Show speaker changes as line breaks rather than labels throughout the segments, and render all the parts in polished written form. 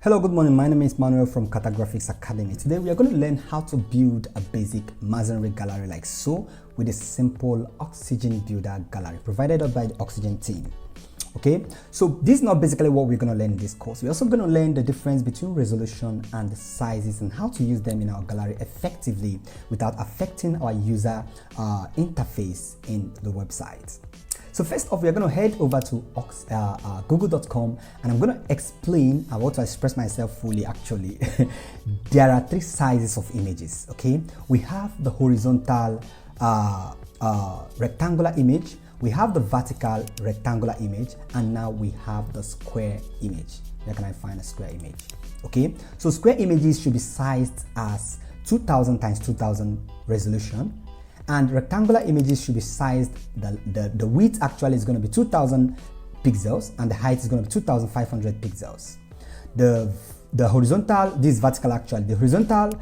Hello, good morning. My name is Manuel from Graphics Academy. Today we are going to learn how to build a basic Masonry gallery like so with a simple Oxygen Builder gallery provided by the Oxygen team. Okay, so this is not basically what we're going to learn in this course. We're also going to learn the difference between resolution and the sizes and how to use them in our gallery effectively without affecting our user interface in the website. So first off, we're going to head over to google.com and I'm going to explain, I want to express myself fully actually. There are three sizes of images, okay? We have the horizontal rectangular image, we have the vertical rectangular image, and now we have the square image. Where can I find a square image? Okay, so square images should be sized as 2000 times 2000 resolution, and rectangular images should be sized, the width actually is going to be 2000 pixels and the height is going to be 2500 pixels. The horizontal, this vertical actually, the horizontal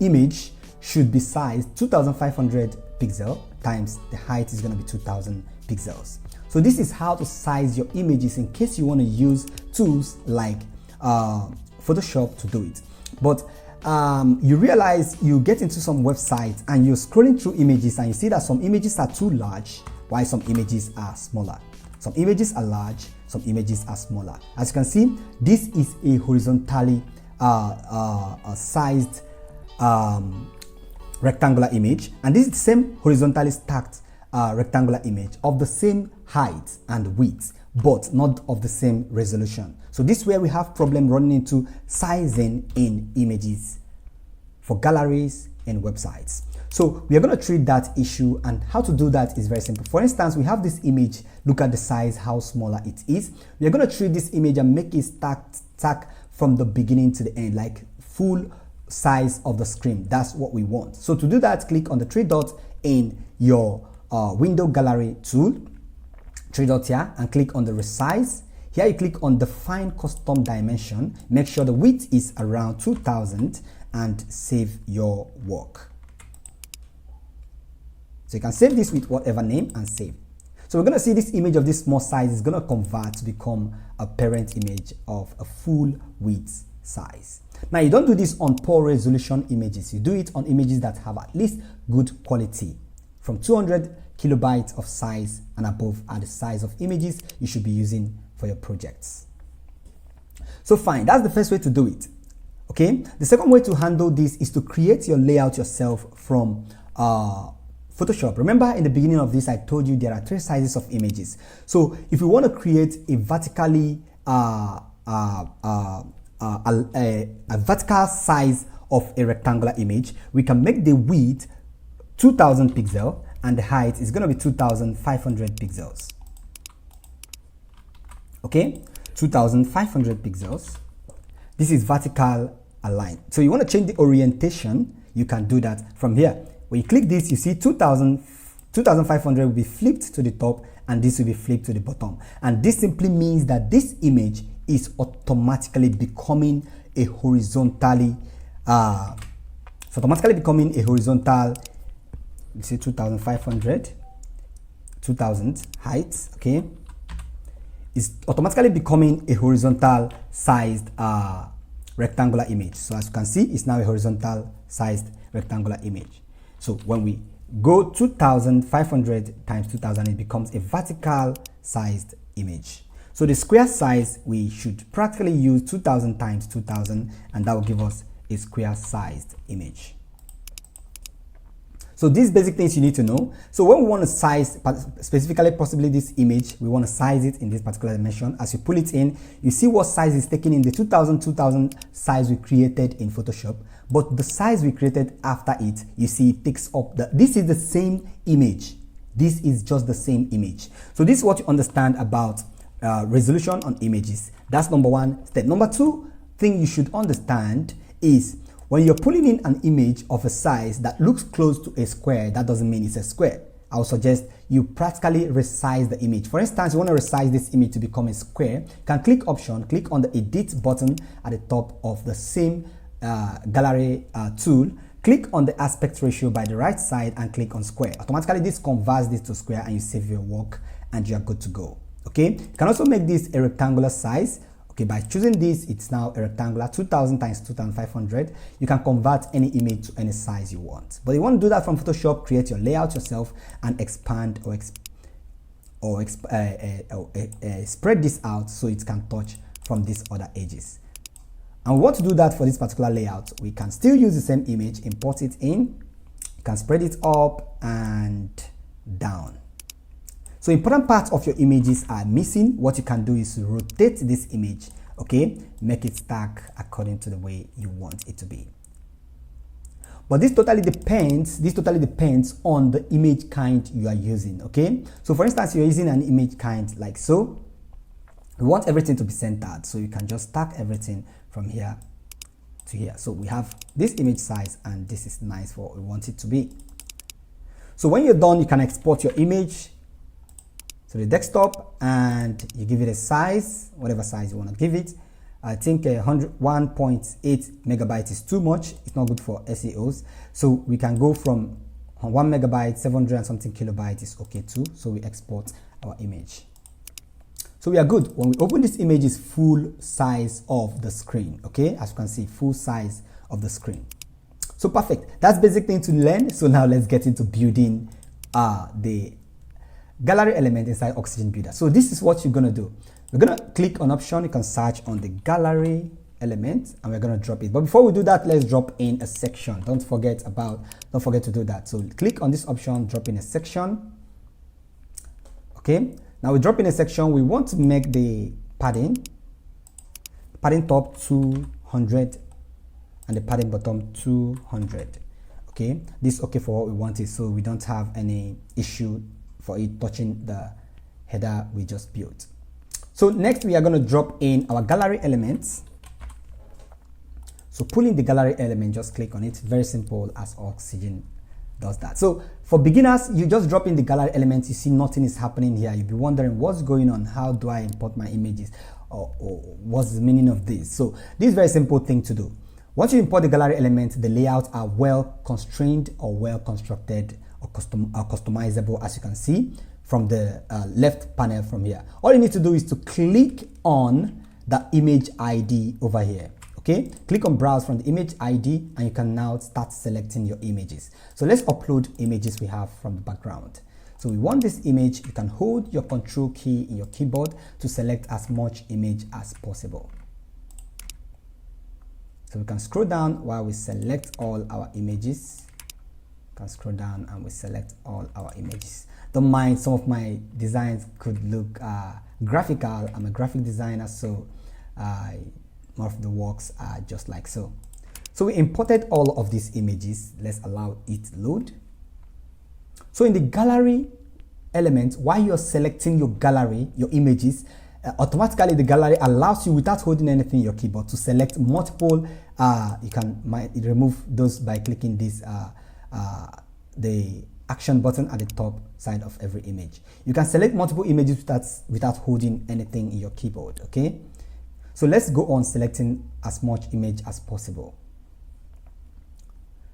image should be sized 2500 pixel times the height is going to be 2000 pixels. So this is how to size your images in case you want to use tools like Photoshop to do it. But you realize you get into some websites and you're scrolling through images and you see that some images are too large while some images are smaller. Some images are large, some images are smaller. As you can see, this is a horizontally sized rectangular image, and this is the same horizontally stacked rectangular image of the same height and width, but not of the same resolution. So this is where we have problem running into sizing in images for galleries and websites. So we are going to treat that issue, and how to do that is very simple. For instance, we have this image, look at the size, how smaller it is. We are going to treat this image and make it stack from the beginning to the end, like full size of the screen. That's what we want. So to do that, click on the three dots in your window gallery tool, three dots here, and click on the resize. Here you click on define custom dimension, make sure the width is around 2000 and save your work. So you can save this with whatever name and save. So we're going to see this image of this small size is going to convert to become a parent image of a full width size. Now you don't do this on poor resolution images, you do it on images that have at least good quality. From 200 kilobytes of size and above are the size of images you should be using for your projects. So fine, that's the first way to do it. Okay, the second way to handle this is to create your layout yourself from Photoshop. Remember in the beginning of this I told you there are three sizes of images. So if you want to create a vertically a vertical size of a rectangular image, we can make the width 2000 pixel and the height is going to be 2500 pixels. Okay, 2500 pixels. This is vertical align. So you want to change the orientation, you can do that from here. When you click this, you see 2500 will be flipped to the top and this will be flipped to the bottom. And this simply means that this image is automatically becoming a horizontally you see 2500 2000 height, okay, is automatically becoming a horizontal sized rectangular image. So as you can see, it's now a horizontal sized rectangular image. So when we go 2500 times 2000, it becomes a vertical sized image. So the square size, we should practically use 2000 times 2000 and that will give us a square sized image. So these basic things you need to know. So when we want to size specifically possibly this image, we want to size it in this particular dimension. As you pull it in, you see what size is taken in the 2000 size we created in Photoshop, but the size we created after it, you see it takes up this is the same image. This is just the same image. So this is what you understand about resolution on images. That's number one step. Number two thing you should understand is when you're pulling in an image of a size that looks close to a square, that doesn't mean it's a square. I would suggest you practically resize the image. For instance, you want to resize this image to become a square, you can click option, click on the edit button at the top of the same gallery tool, click on the aspect ratio by the right side and click on square. Automatically this converts this to square and you save your work and you are good to go. Okay, you can also make this a rectangular size. Okay, by choosing this, it's now a rectangular 2000 times 2500. You can convert any image to any size you want. But you want to do that from Photoshop, create your layout yourself and expand or spread this out so it can touch from these other edges. And we want to do that for this particular layout. We can still use the same image, import it in. You can spread it up and down. So important parts of your images are missing. What you can do is rotate this image, okay? Make it stack according to the way you want it to be. But this totally depends on the image kind you are using, okay? So for instance, you're using an image kind like so. We want everything to be centered, so you can just stack everything from here to here. So we have this image size and this is nice for what we want it to be. So when you're done, you can export your image to the desktop and you give it a size, whatever size you want to give it. I think 1.8 megabytes is too much. It's not good for SEOs. So we can go from 1 megabyte, 700 and something kilobytes is okay too. So we export our image. So we are good. When we open this image, is full size of the screen. Okay, as you can see, full size of the screen. So perfect. That's basic thing to learn. So now let's get into building the gallery element inside Oxygen Builder. So this is what you're gonna do. We're gonna click on option. You can search on the gallery element and we're gonna drop it. But before we do that, let's drop in a section. Don't forget to do that. So click on this option, drop in a section. Okay, now we drop in a section. We want to make the padding top 200 and the padding bottom 200. Okay, this is okay for what we wanted, so we don't have any issue for it touching the header we just built. So next we are going to drop in our gallery elements. So pulling the gallery element, just click on it. Very simple, as Oxygen does that. So for beginners, you just drop in the gallery elements. You see nothing is happening here. You'll be wondering what's going on. How do I import my images? Or what's the meaning of this? So this is a very simple thing to do. Once you import the gallery element, the layouts are well constrained or well constructed or customizable, as you can see from the left panel from here. All you need to do is to click on the image ID over here. Okay, click on browse from the image ID and you can now start selecting your images. So let's upload images we have from the background. So we want this image. You can hold your control key in your keyboard to select as much image as possible. So we can scroll down while we select all our images. We can scroll down and we select all our images. Don't mind, some of my designs could look graphical. I'm a graphic designer, so more of the works are just like so. So we imported all of these images. Let's allow it to load. So in the gallery element, while you're selecting your gallery, your images, automatically the gallery allows you, without holding anything in your keyboard, to select multiple. You can remove those by clicking this the action button at the top side of every image. You can select multiple images without holding anything in your keyboard. Okay, so let's go on selecting as much image as possible.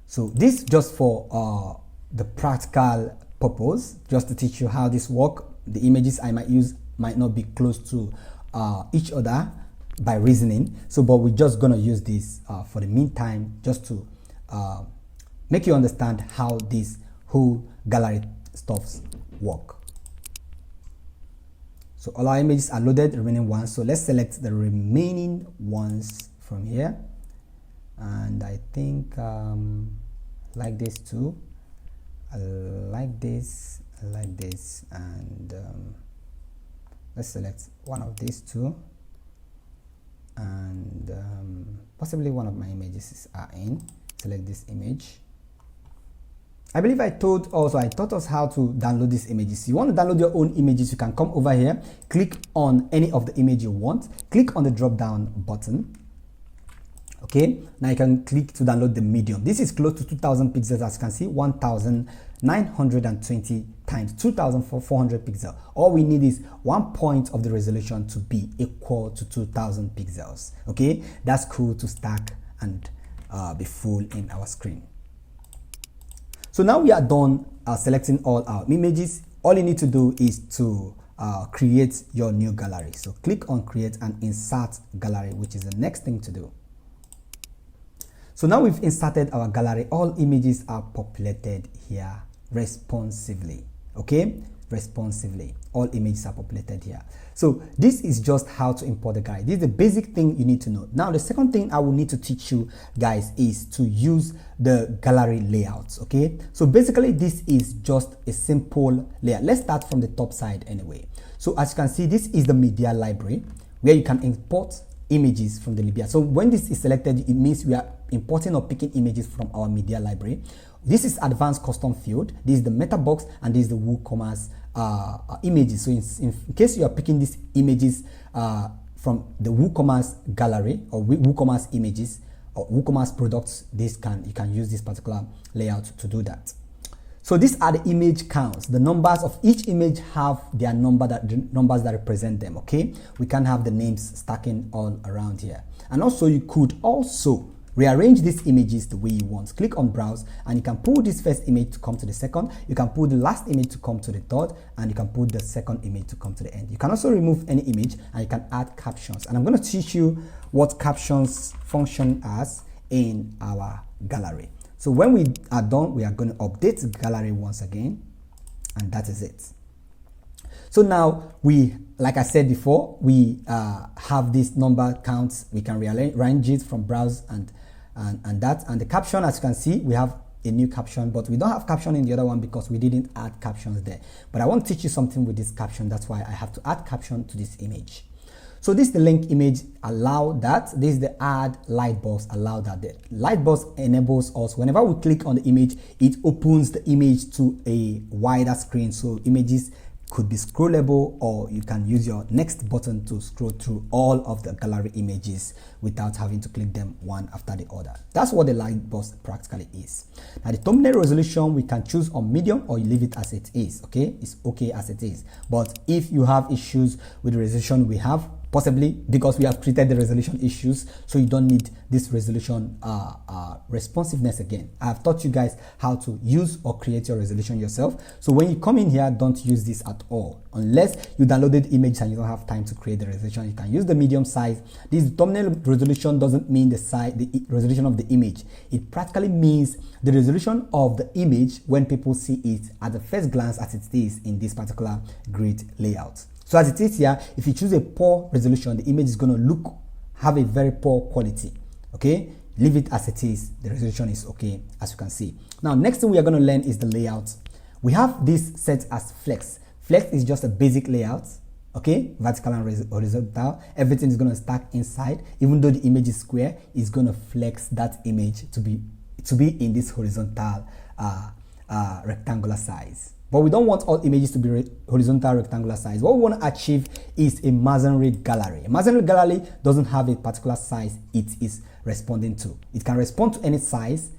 So this just for the practical purpose, just to teach you how this works. The images I might use might not be close to each other by reasoning, so but we're just gonna use this for the meantime, just to make you understand how this whole gallery stuffs work. So all our images are loaded, remaining ones. So let's select the remaining ones from here, and I think like this too. I like this, and let's select one of these two, and possibly one of my images are in. Select this image. I believe I taught us how to download these images. You want to download your own images, you can come over here, click on any of the image you want, click on the drop down button. Okay, now you can click to download the medium. This is close to 2000 pixels, as you can see, 1920 times 2400 pixels. All we need is 1 point of the resolution to be equal to 2000 pixels. Okay, that's cool to stack and be full in our screen. So now we are done selecting all our images. All you need to do is to create your new gallery. So click on create and insert gallery, which is the next thing to do. So now we've inserted our gallery. All images are populated here responsively. Okay, responsively. All images are populated here. So this is just how to import the gallery. This is the basic thing you need to know. Now the second thing I will need to teach you guys is to use the gallery layouts. Okay, so basically this is just a simple layout. Let's start from the top side anyway. So as you can see, this is the media library where you can import images from the Libya. So when this is selected, it means we are importing or picking images from our media library. This is advanced custom field. This is the meta box, and this is the WooCommerce images. So in case you are picking these images from the WooCommerce gallery or WooCommerce images or WooCommerce products, you can use this particular layout to do that. So these are the image counts. The numbers of each image have their numbers that represent them. Okay, we can have the names stacking all around here, and also you could also rearrange these images the way you want. Click on browse and you can pull this first image to come to the second, you can pull the last image to come to the third, and you can pull the second image to come to the end. You can also remove any image and you can add captions, and I'm going to teach you what captions function as in our gallery. So when we are done, we are going to update the gallery once again, and that is it. So now like I said before, we have this number counts. We can rearrange it from browse and the caption. As you can see, we have a new caption, but we don't have caption in the other one because we didn't add captions there. But I want to teach you something with this caption. That's why I have to add caption to this image. So this is the link image, allow that. This is the add lightbox, allow that. The lightbox enables us, whenever we click on the image, it opens the image to a wider screen. So images could be scrollable, or you can use your next button to scroll through all of the gallery images without having to click them one after the other. That's what the lightbox practically is. Now the thumbnail resolution, we can choose on medium or you leave it as it is. Okay, it's okay as it is. But if you have issues with the resolution we have, possibly because we have treated the resolution issues, so you don't need this resolution responsiveness again. I have taught you guys how to use or create your resolution yourself. So when you come in here, don't use this at all. Unless you downloaded the image and you don't have time to create the resolution, you can use the medium size. This thumbnail resolution doesn't mean the resolution of the image. It practically means the resolution of the image when people see it at the first glance as it is in this particular grid layout. So as it is here, if you choose a poor resolution, the image is going to have a very poor quality. Okay, leave it as it is. The resolution is okay, as you can see. Now, next thing we are going to learn is the layout. We have this set as flex. Flex is just a basic layout. Okay, vertical and horizontal. Everything is going to stack inside. Even though the image is square, it's going to flex that image to be in this horizontal rectangular size. But we don't want all images to be horizontal rectangular size. What we want to achieve is a Masonry gallery. A Masonry gallery doesn't have a particular size it is responding to. It can respond to any size,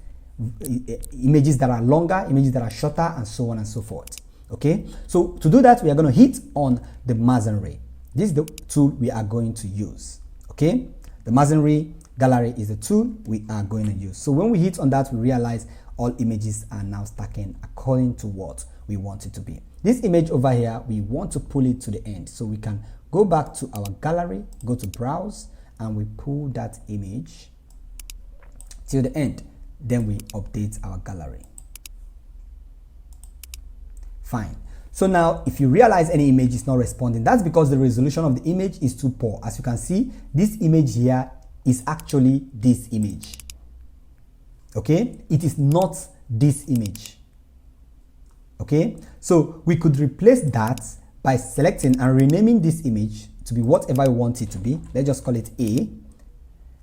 images that are longer, images that are shorter, and so on and so forth. Okay, so to do that, we are going to hit on the Masonry. This is the tool we are going to use. Okay, the Masonry gallery is the tool we are going to use. So when we hit on that, we realize all images are now stacking according to what we want it to be. This image over here, we want to pull it to the end. So we can go back to our gallery, go to browse, and we pull that image till the end. Then we update our gallery. Fine. So now if you realize any image is not responding, that's because the resolution of the image is too poor. As you can see, this image here is actually this image. Okay, it is not this image. Okay, so we could replace that by selecting and renaming this image to be whatever we want it to be. Let's just call it A.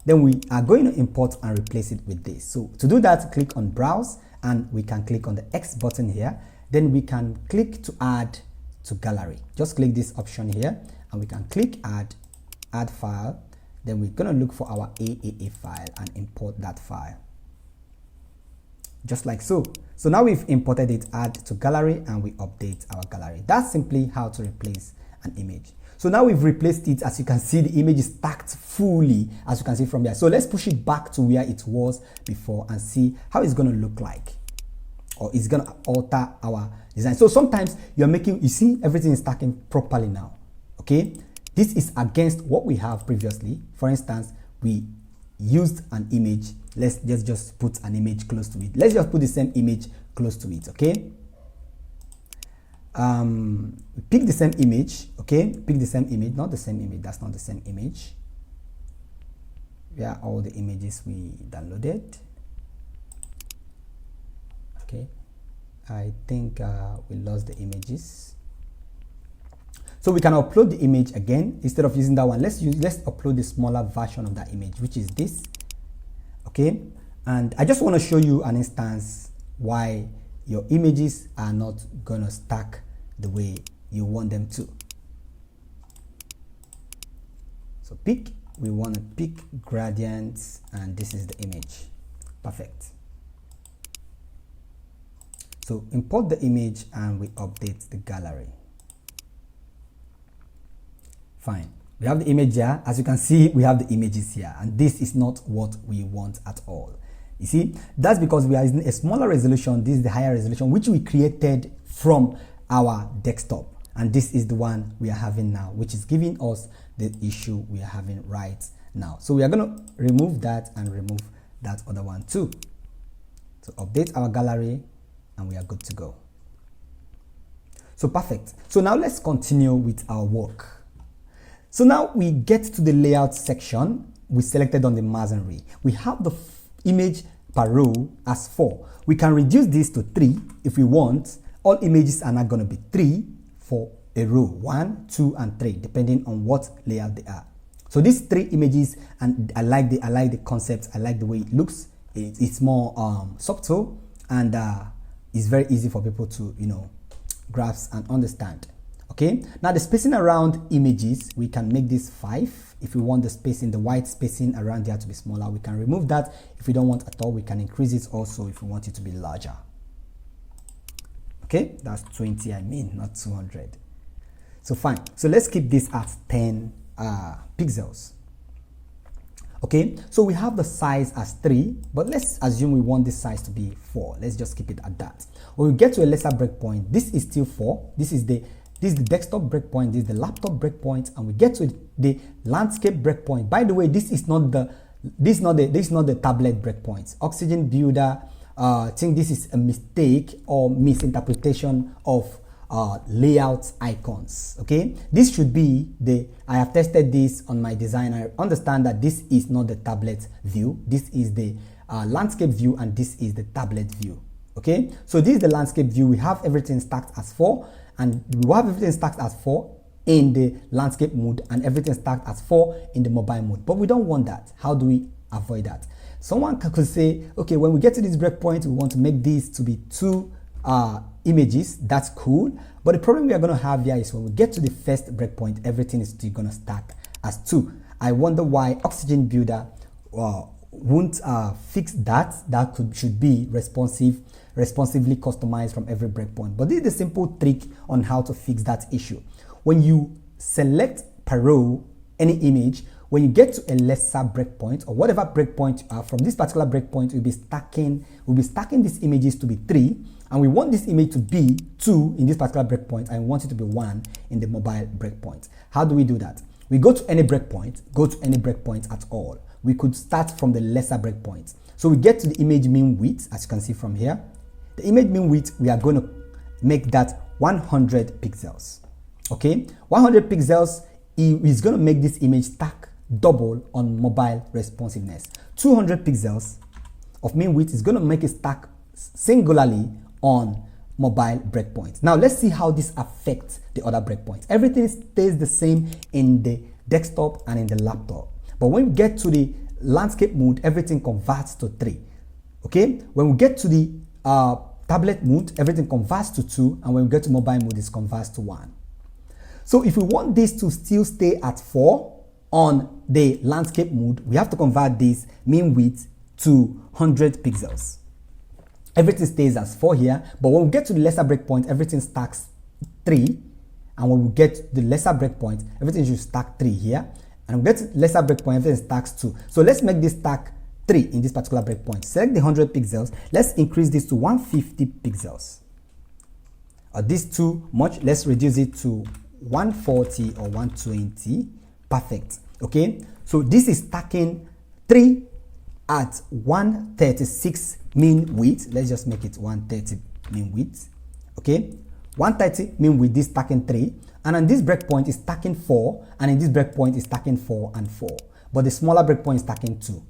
Then we are going to import and replace it with this. So to do that, click on browse and we can click on the X button here. Then we can click to add to gallery. Just click this option here and we can click add file. Then we're going to look for our AAA file and import that file. Just like so. So now we've imported it, add to gallery, and we update our gallery. That's simply how to replace an image. So now we've replaced it. As you can see, the image is stacked fully, as you can see from here. So let's push it back to where it was before and see how it's going to look like. or it's gonna alter our design. So sometimes you see everything is stacking properly now. Okay, this is against what we have previously. For instance, we used an image. Let's just put an image close to it. Let's just put the same image close to it. Okay, pick the same image. Okay, pick the same image, not the same image. That's not the same image. Where are all the images we downloaded? Okay, I think we lost the images. So we can upload the image again. Instead of using that one, let's upload the smaller version of that image, which is this. Okay, and I just want to show you an instance why your images are not gonna stack the way you want them to. So we want to pick gradients, and this is the image. Perfect. So import the image and we update the gallery. Fine. We have the image here. As you can see, we have the images here, and this is not what we want at all. You see, that's because we are using a smaller resolution. This is the higher resolution, which we created from our desktop, and this is the one we are having now, which is giving us the issue we are having right now. So we are going to remove that and remove that other one too. So update our gallery, and we are good to go. So perfect. So now let's continue with our work. So now we get to the layout section. We selected on the Masonry. We have the image per row as 4. We can reduce this to 3 if we want. All images are not going to be 3 for a row, 1, 2, and 3, depending on what layout they are. So these 3 images, and I like the concept. I like the way it looks. It's more subtle, and it's very easy for people to grasp and understand. Okay, now the spacing around images, we can make this 5. If we want the spacing, the white spacing around there to be smaller, we can remove that. If we don't want at all, we can increase it also if we want it to be larger. Okay, that's 20, I mean, not 200. So fine, so let's keep this at 10 pixels. Okay, so we have the size as 3, but let's assume we want this size to be 4. Let's just keep it at that. When we get to a lesser breakpoint, this is still 4. This is the desktop breakpoint, this is the laptop breakpoint, and we get to the landscape breakpoint. By the way, this is not the tablet breakpoint. Oxygen Builder think this is a mistake or misinterpretation of layout icons. Okay, this should be I have tested this on my design. I understand that this is not the tablet view. This is the landscape view, and this is the tablet view. Okay, so this is the landscape view. We have everything stacked as 4, and we have everything stacked as 4 in the landscape mode, and everything stacked as 4 in the mobile mode. But we don't want that. How do we avoid that? Someone could say, okay, when we get to this breakpoint, we want to make these to be 2 images. That's cool. But the problem we are going to have here is when we get to the first breakpoint, everything is still going to stack as 2. I wonder why Oxygen Builder won't fix that. That should be responsively customized from every breakpoint. But this is the simple trick on how to fix that issue. When you select per row any image, when you get to a lesser breakpoint or whatever breakpoint from this particular breakpoint, we'll be stacking these images to be 3, and we want this image to be 2 in this particular breakpoint, and we want it to be 1 in the mobile breakpoint. How do we do that? We go to any breakpoint at all. We could start from the lesser breakpoint. So we get to the image mean width, as you can see from here. The image mean width, we are going to make that 100 pixels. Okay, 100 pixels is going to make this image stack double on mobile responsiveness. 200 pixels of mean width is going to make it stack singularly on mobile breakpoints. Now let's see how this affects the other breakpoints. Everything stays the same in the desktop and in the laptop, but when we get to the landscape mode, everything converts to 3. Okay, when we get to the tablet mode, everything converts to 2, and when we get to mobile mode, it converts to 1. So if we want this to still stay at 4 on the landscape mode, we have to convert this mean width to 100 pixels. Everything stays as 4 here, but when we get to the lesser breakpoint, everything stacks 3, and when we get to the lesser breakpoint, everything should stack 3 here, and when we get to lesser breakpoint, everything stacks 2. So let's make this stack 3 in this particular breakpoint. Select the 100 pixels. Let's increase this to 150 pixels. This too much. Let's reduce it to 140 or 120. Perfect. Okay, so this is stacking 3 at 136 mean width. Let's just make it 130 mean width. Okay, 130 mean width, this stacking 3, and on this breakpoint is stacking 4, and in this breakpoint is stacking 4 and 4, but the smaller breakpoint is stacking 2.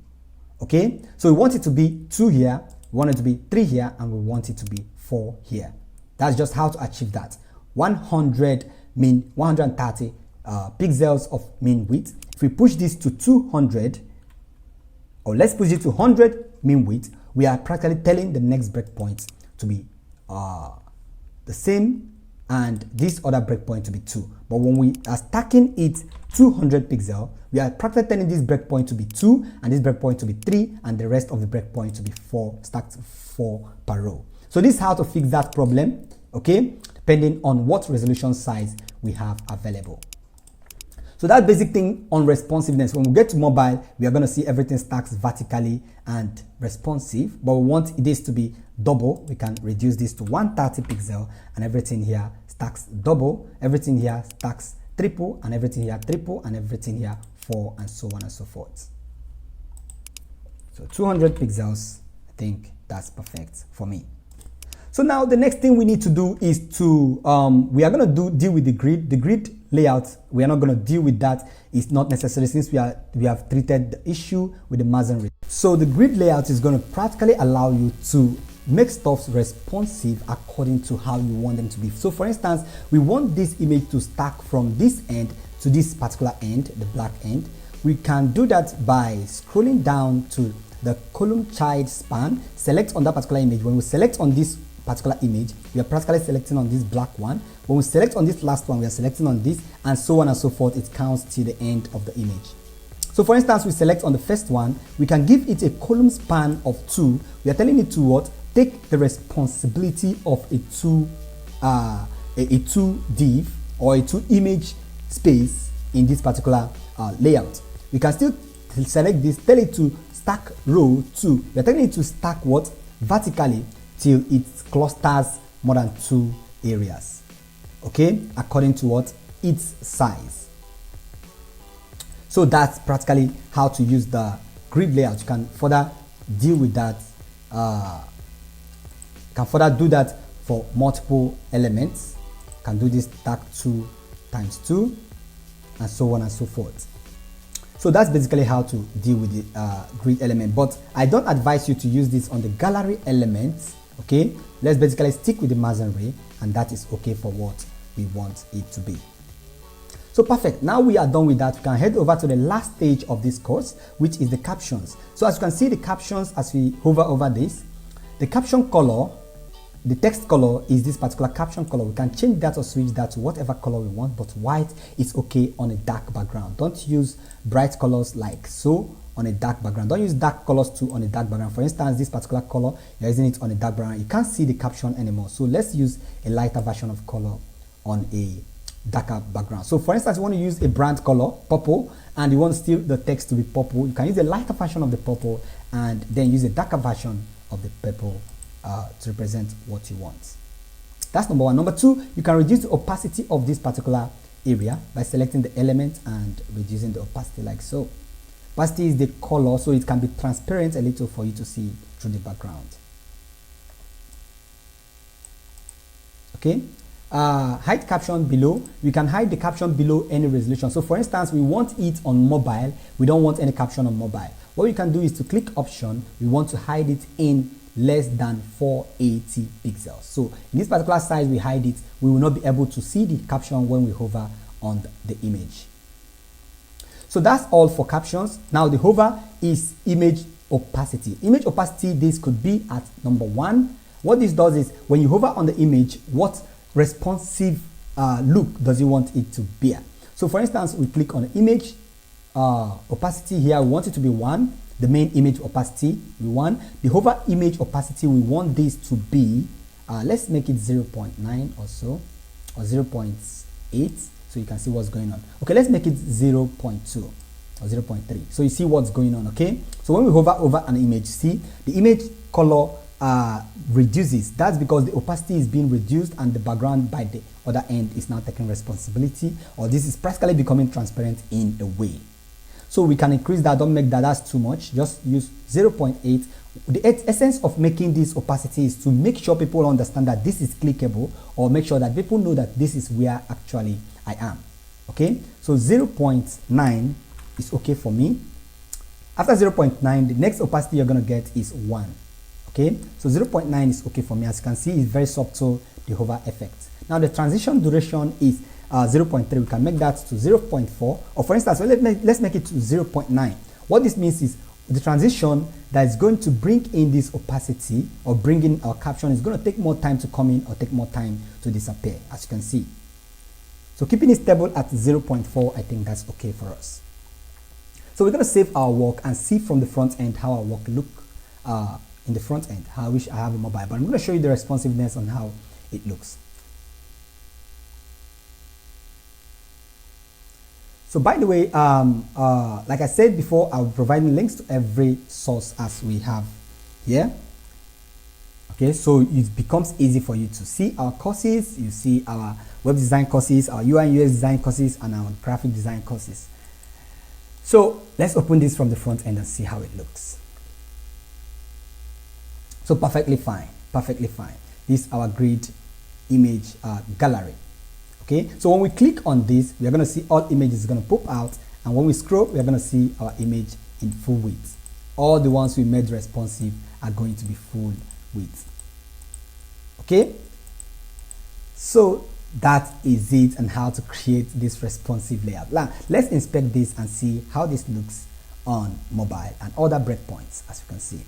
Okay, so we want it to be 2 here, we want it to be 3 here, and we want it to be 4 here. That's just how to achieve that. 130 pixels of mean width. If we push this to 200, or let's push it to 100 mean width, we are practically telling the next breakpoint to be the same and this other breakpoint to be 2. But when we are stacking it 200 pixel, we are practically telling this breakpoint to be 2 and this breakpoint to be 3 and the rest of the breakpoint to be 4, stacked 4 per row. So this is how to fix that problem, okay, depending on what resolution size we have available. So that basic thing on responsiveness. When we get to mobile, we are going to see everything stacks vertically and responsive, but we want this to be double. We can reduce this to 130 pixel and everything here stacks double, everything here stacks triple, and everything here triple, and everything here 4, and so on and so forth. So 200 pixels, I think that's perfect for me. So now the next thing we need to do is to, we are going to deal with the grid. The grid layout, we are not going to deal with that. It's not necessary since we have treated the issue with the Masonry. So the grid layout is going to practically allow you to make stuff responsive according to how you want them to be. So for instance, we want this image to stack from this end to this particular end, the black end. We can do that by scrolling down to the column child span, select on that particular image. When we select on this particular image, we are practically selecting on this black one. When we select on this last one, we are selecting on this, and so on and so forth. It counts to the end of the image. So for instance, we select on the first one, we can give it a column span of 2. We are telling it to what? Take the responsibility of a 2 div or a 2 image space in this particular layout. We can still select this, tell it to stack row 2. We are telling it to stack what? Vertically till it clusters more than 2 areas, okay, according to what? Its size. So that's practically how to use the grid layout. You can further deal with that, can further do that for multiple elements. You can do this stack 2 times 2 and so on and so forth. So that's basically how to deal with the grid element, but I don't advise you to use this on the gallery elements. Okay, let's basically stick with the Masonry, and that is okay for what we want it to be. So perfect. Now we are done with that. We can head over to the last stage of this course, which is the captions. So as you can see, the captions, as we hover over this, the caption color, the text color is this particular caption color. We can change that or switch that to whatever color we want, but white is okay on a dark background. Don't use bright colors like so on a dark background. Don't use dark colors too on a dark background. For instance, this particular color, you're using it on a dark background, you can't see the caption anymore. So let's use a lighter version of color on a darker background. So for instance, you want to use a brand color, purple, and you want still the text to be purple. You can use a lighter version of the purple and then use a darker version of the purple to represent what you want. That's number one. Number two, you can reduce the opacity of this particular area by selecting the element and reducing the opacity like so. Opacity is the color, so it can be transparent a little for you to see through the background. Okay. Hide caption below. You can hide the caption below any resolution. So for instance, we want it on mobile. We don't want any caption on mobile. What you can do is to click option. We want to hide it in less than 480 pixels. So in this particular size, we hide it. We will not be able to see the caption when we hover on the image. So that's all for captions. Now the hover is image opacity. Image opacity, this could be at number 1. What this does is when you hover on the image, what responsive look does you want it to bear? So for instance, we click on the image opacity here. We want it to be 1. The main image opacity, we want. The hover image opacity, we want this to be, let's make it 0.9 or so, or 0.8, so you can see what's going on. Okay, let's make it 0.2 or 0.3, so you see what's going on, okay? So So when we hover over an image, see the image color reduces. That's because the opacity is being reduced and the background by the other end is now taking responsibility, or this is practically becoming transparent in a way. So we can increase that. Don't make that's too much. Just use 0.8. The essence of making this opacity is to make sure people understand that this is clickable, or make sure that people know that this is where actually I am. Okay, so 0.9 is okay for me. After 0.9, the next opacity you're going to get is 1. Okay, so 0.9 is okay for me. As you can see, it's very subtle, the hover effect. Now the transition duration is 0.3. We can make that to 0.4, or for instance, let's make it to 0.9. What this means is the transition that is going to bring in this opacity or bring in our caption is going to take more time to come in or take more time to disappear, as you can see. So keeping it stable at 0.4, I think that's okay for us. So we're going to save our work and see from the front end how our work look in the front end. I wish I have a mobile, but I'm going to show you the responsiveness on how it looks. So by the way, like I said before, I'll be providing links to every source as we have here. Okay, so it becomes easy for you to see our courses. You see our web design courses, our UI and UX design courses, and our graphic design courses. So let's open this from the front end and see how it looks. So perfectly fine, perfectly fine. This is our Gride image gallery. Okay, so when we click on this, we are going to see all images going to pop out, and when we scroll, we are going to see our image in full width. All the ones we made responsive are going to be full width. Okay, so that is it, and how to create this responsive layout. Now let's inspect this and see how this looks on mobile and other breakpoints, as you can see.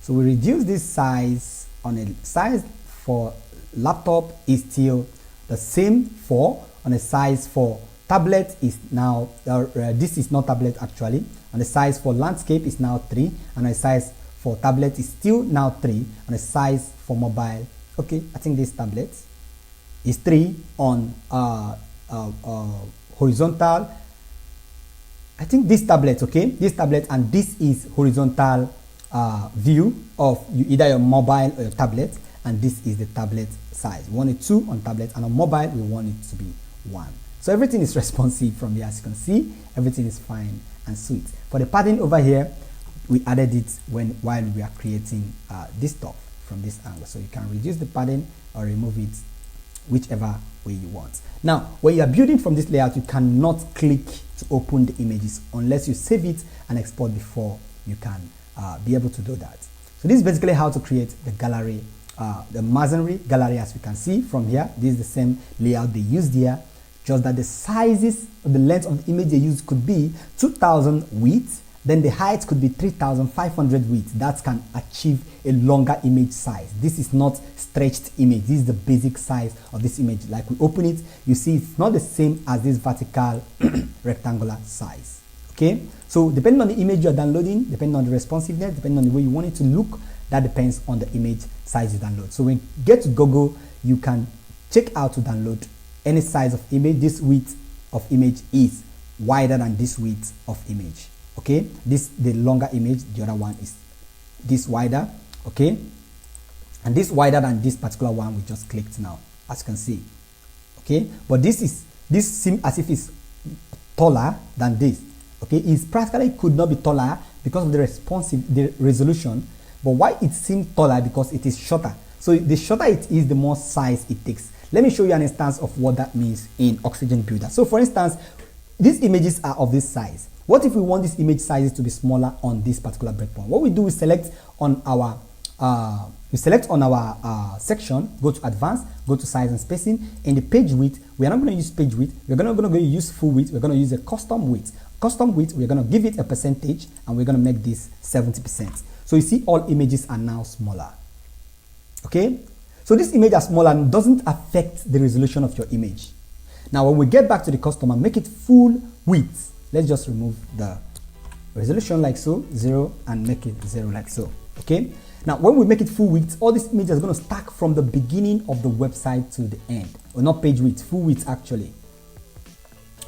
So we reduce this size. On a size for laptop is still the same 4. On a size for tablet is now this is not tablet actually. On the size for landscape is now 3, and a size for tablet is still now 3. On a size for mobile, okay, I think this tablet is 3 on horizontal. I think this tablet, okay, this tablet, and this is horizontal view of either your mobile or your tablet, and this is the tablet size. We want it 2 on tablet, and on mobile we want it to be 1. So everything is responsive from here. As you can see, everything is fine and sweet. For the padding over here, we added it while we are creating this stuff from this angle, so you can reduce the padding or remove it whichever way you want. Now when you are building from this layout, you cannot click to open the images unless you save it and export before you can be able to do that. So this is basically how to create the gallery, the Masonry gallery. As you can see from here, this is the same layout they used here, just that the sizes of the length of the image they used could be 2000 width, then the height could be 3500 width. That can achieve a longer image size. This is not stretched image. This is the basic size of this image. Like we open it, you see it's not the same as this vertical rectangular size. Okay, so depending on the image you're downloading, depending on the responsiveness, depending on the way you want it to look, that depends on the image size you download. So when you get to Google, you can check out to download any size of image. This width of image is wider than this width of image. Okay, this the longer image, the other one is this wider. Okay, and this wider than this particular one we just clicked now, as you can see. Okay, but this seems as if it's taller than this. Okay, it practically could not be taller because of the resolution, but why it seems taller? Because it is shorter. So the shorter it is, the more size it takes. Let me show you an instance of what that means in Oxygen Builder. So for instance, these images are of this size. What if we want these image sizes to be smaller on this particular breakpoint? What we do is select on our section, go to advanced, go to size and spacing. In the page width, we are not going to use page width. We're going to use full width. We're going to use a custom width. Custom width, we're going to give it a percentage, and we're going to make this 70%. So you see all images are now smaller. Okay, so this image is smaller and doesn't affect the resolution of your image. Now when we get back to the custom and make it full width, let's just remove the resolution like so, 0, and make it 0 like so. Okay, now when we make it full width, all these images are going to stack from the beginning of the website to the end, or not page width, full width actually.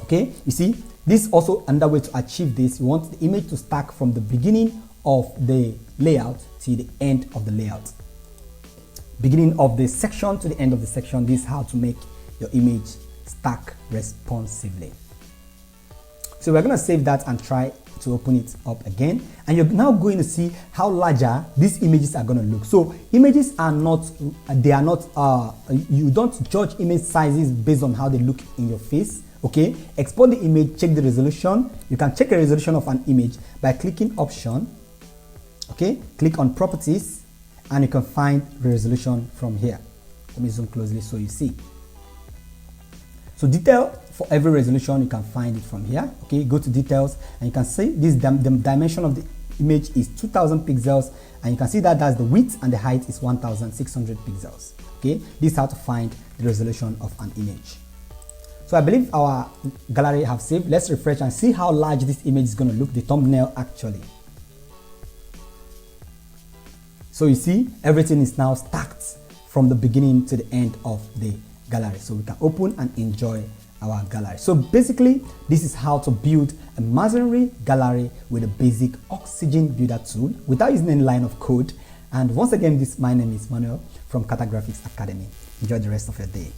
Okay, you see, this is also another way to achieve this. You want the image to stack from the beginning of the layout to the end of the layout. Beginning of the section to the end of the section. This is how to make your image stack responsively. So we're going to save that and try to open it up again, and you're now going to see how larger these images are going to look. So images are not, you don't judge image sizes based on how they look in your face. Okay, export the image, check the resolution. You can check the resolution of an image by clicking option. Okay, click on properties, and you can find the resolution from here. Let me zoom closely so you see. So detail for every resolution, you can find it from here. Okay, go to details, and you can see this the dimension of the image is 2000 pixels, and you can see that that's the width, and the height is 1600 pixels. Okay, this is how to find the resolution of an image. So I believe our gallery have saved. Let's refresh and see how large this image is going to look, the thumbnail actually. So you see, everything is now stacked from the beginning to the end of the gallery. So we can open and enjoy our gallery. So basically, this is how to build a Masonry gallery with a basic Oxygen Builder tool without using any line of code. And once again, my name is Manuel from Cartographics Academy. Enjoy the rest of your day.